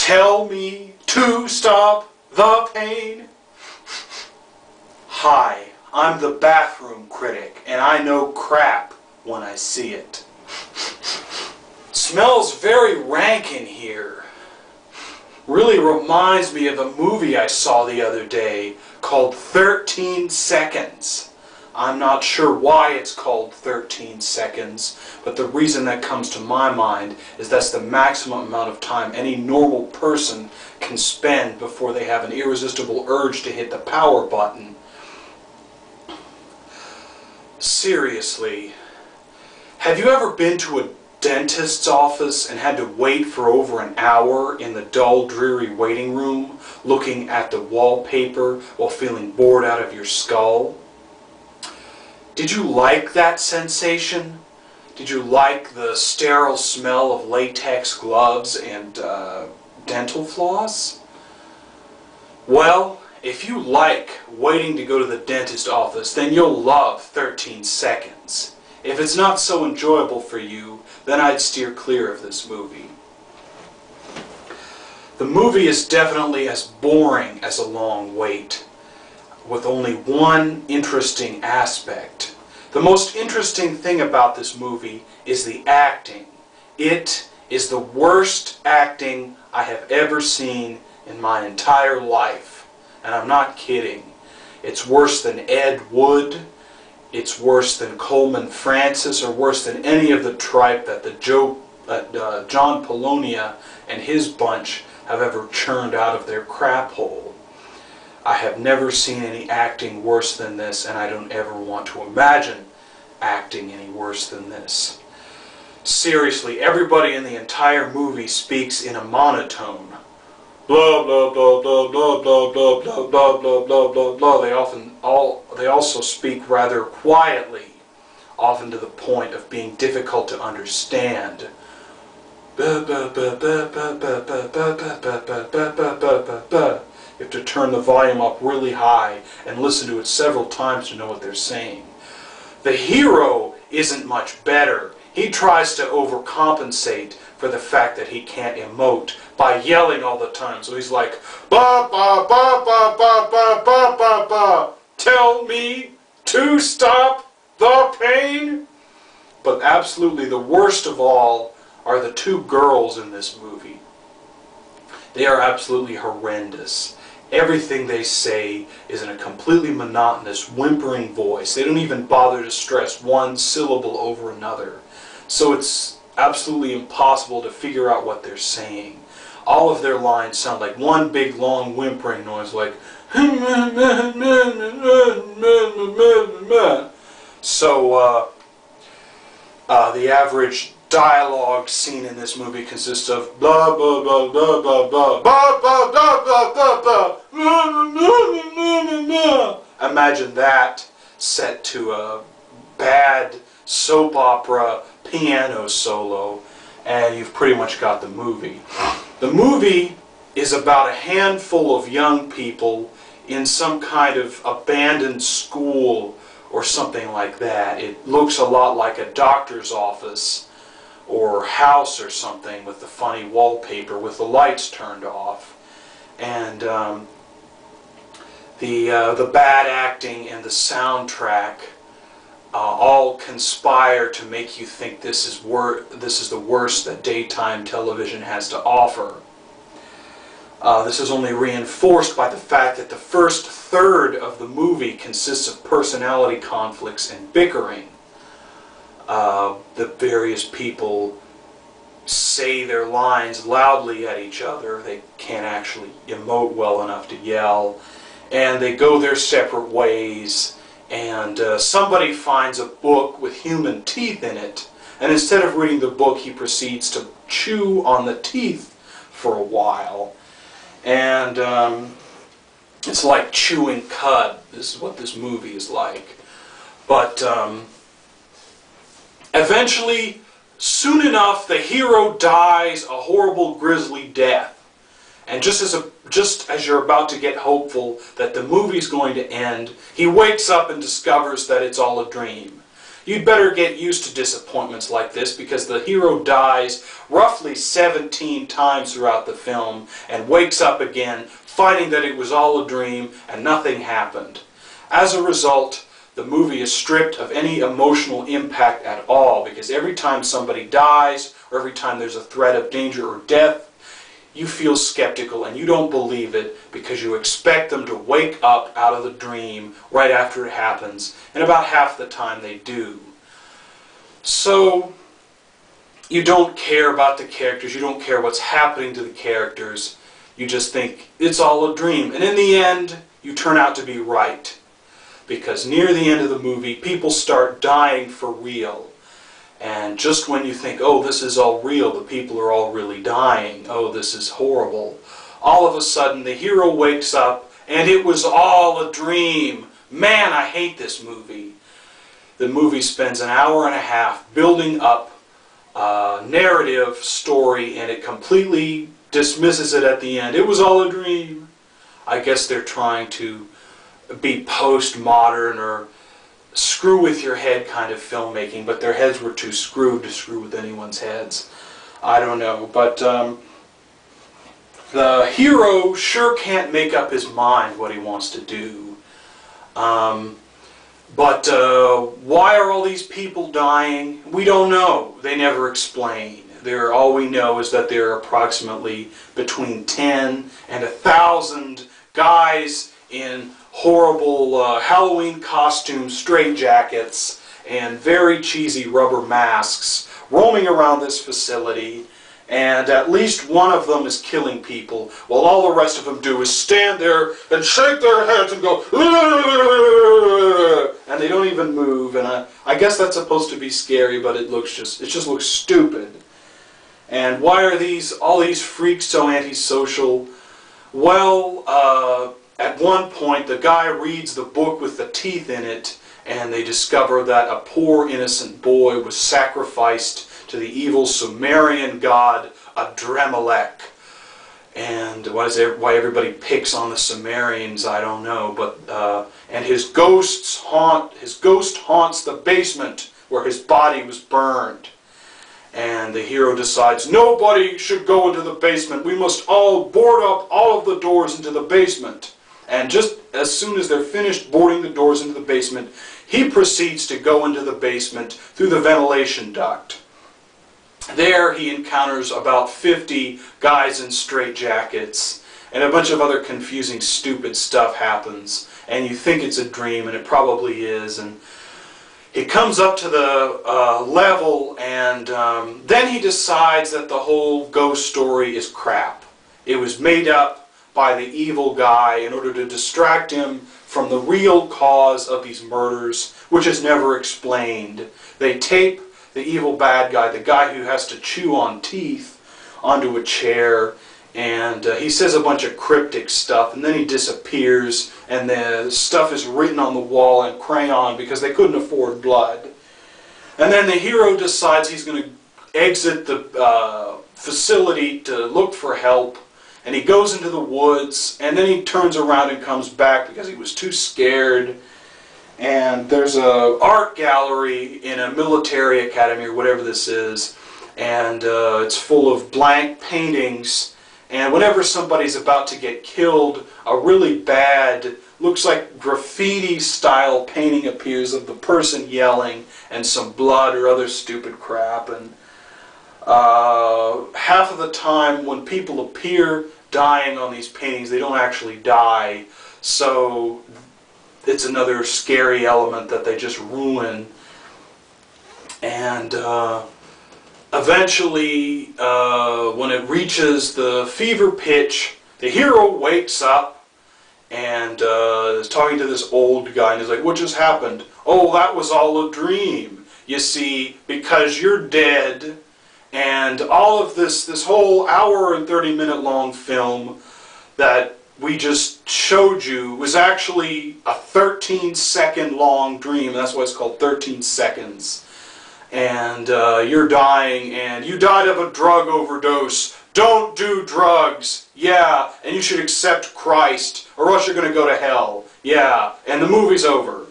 Tell me to stop the pain. Hi, I'm the Bathroom Critic, and I know crap when I see it. Smells very rank in here. Really reminds me of a movie I saw the other day called 13 Seconds. I'm not sure why it's called 13 seconds, but the reason that comes to my mind is that's the maximum amount of time any normal person can spend before they have an irresistible urge to hit the power button. Seriously, have you ever been to a dentist's office and had to wait for over an hour in the dull, dreary waiting room, looking at the wallpaper while feeling bored out of your skull? Did you like that sensation? Did you like the sterile smell of latex gloves and dental floss? Well, if you like waiting to go to the dentist office, then you'll love 13 Seconds. If it's not so enjoyable for you, then I'd steer clear of this movie. The movie is definitely as boring as a long wait, with only one interesting aspect. The most interesting thing about this movie is the acting. It is the worst acting I have ever seen in my entire life. And I'm not kidding. It's worse than Ed Wood. It's worse than Coleman Francis, or worse than any of the tripe that John Polonia and his bunch have ever churned out of their crap hole. I have never seen any acting worse than this, and I don't ever want to imagine acting any worse than this. Seriously, everybody in the entire movie speaks in a monotone. Blah blah blah blah blah blah blah blah blah blah blah blah blah. They also speak rather quietly, often to the point of being difficult to understand. You have to turn the volume up really high and listen to it several times to know what they're saying. The hero isn't much better. He tries to overcompensate for the fact that he can't emote by yelling all the time. So he's like, ba ba ba ba ba ba ba ba ba. Tell me to stop the pain. But absolutely the worst of all are the two girls in this movie. They are absolutely horrendous. Everything they say is in a completely monotonous, whimpering voice. They don't even bother to stress one syllable over another. So it's absolutely impossible to figure out what they're saying. All of their lines sound like one big, long, whimpering noise, like so the average dialogue scene in this movie consists of blah blah blah blah blah blah blah blah blah blah blah blah. Imagine that set to a bad soap opera piano solo, and you've pretty much got the movie. The movie is about a handful of young people in some kind of abandoned school or something like that. It looks a lot like a doctor's office or house or something, with the funny wallpaper with the lights turned off. And the bad acting and the soundtrack all conspire to make you think this is the worst that daytime television has to offer. This is only reinforced by the fact that the first third of the movie consists of personality conflicts and bickering. The various people say their lines loudly at each other. They can't actually emote well enough to yell. And they go their separate ways. And somebody finds a book with human teeth in it, and instead of reading the book, he proceeds to chew on the teeth for a while. And it's like chewing cud. This is what this movie is like. But eventually, soon enough, the hero dies a horrible, grisly death. And just as you're about to get hopeful that the movie's going to end, he wakes up and discovers that it's all a dream. you'd better get used to disappointments like this, because the hero dies roughly 17 times throughout the film and wakes up again, finding that it was all a dream and nothing happened. As a result, the movie is stripped of any emotional impact at all, because every time somebody dies, or every time there's a threat of danger or death, you feel skeptical and you don't believe it, because you expect them to wake up out of the dream right after it happens, and about half the time they do. So you don't care about the characters, you don't care what's happening to the characters, you just think it's all a dream. And in the end, you turn out to be right, because near the end of the movie, people start dying for real. And just when you think, oh, this is all real, the people are all really dying, oh, this is horrible, all of a sudden the hero wakes up and it was all a dream. Man, I hate this movie. The movie spends an hour and a half building up a narrative story, and it completely dismisses it at the end. It was all a dream. I guess they're trying to be postmodern or screw with your head kind of filmmaking, but their heads were too screwed to screw with anyone's heads. I don't know, but the hero sure can't make up his mind what he wants to do. But why are all these people dying? We don't know. They never explain. All we know is that there are approximately between 10 and 1,000 guys in horrible Halloween costumes, straitjackets, and very cheesy rubber masks roaming around this facility, and at least one of them is killing people, while all the rest of them do is stand there and shake their heads and go, and they don't even move. And I guess that's supposed to be scary, but it just looks stupid. And why are all these freaks so antisocial? Well, at one point, the guy reads the book with the teeth in it, and they discover that a poor innocent boy was sacrificed to the evil Sumerian god Adremelech. And why everybody picks on the Sumerians, I don't know. But and his ghost haunts the basement where his body was burned. And the hero decides, nobody should go into the basement. We must all board up all of the doors into the basement. And just as soon as they're finished boarding the doors into the basement, he proceeds to go into the basement through the ventilation duct. There he encounters about 50 guys in straitjackets, and a bunch of other confusing, stupid stuff happens. And you think it's a dream, and it probably is. And he comes up to the level, and then he decides that the whole ghost story is crap. It was made up by the evil guy in order to distract him from the real cause of these murders, which is never explained. They tape the evil bad guy, the guy who has to chew on teeth, onto a chair, and he says a bunch of cryptic stuff, and then he disappears, and the stuff is written on the wall in crayon because they couldn't afford blood. And then the hero decides he's going to exit the facility to look for help, and he goes into the woods, and then he turns around and comes back because he was too scared. And there's an art gallery in a military academy or whatever this is, and it's full of blank paintings. And whenever somebody's about to get killed, a really bad, looks like graffiti-style painting appears of the person yelling and some blood or other stupid crap. And half of the time when people appear dying on these paintings, they don't actually die. So it's another scary element that they just ruin. And eventually, when it reaches the fever pitch, the hero wakes up and is talking to this old guy, and he's like, what just happened? Oh, that was all a dream. You see, because you're dead, and all of this whole hour and 30-minute long film that we just showed you was actually a 13-second long dream. That's why it's called 13 seconds. And you're dying, and you died of a drug overdose. Don't do drugs. Yeah, and you should accept Christ, or else you're going to go to hell. Yeah, and the movie's over.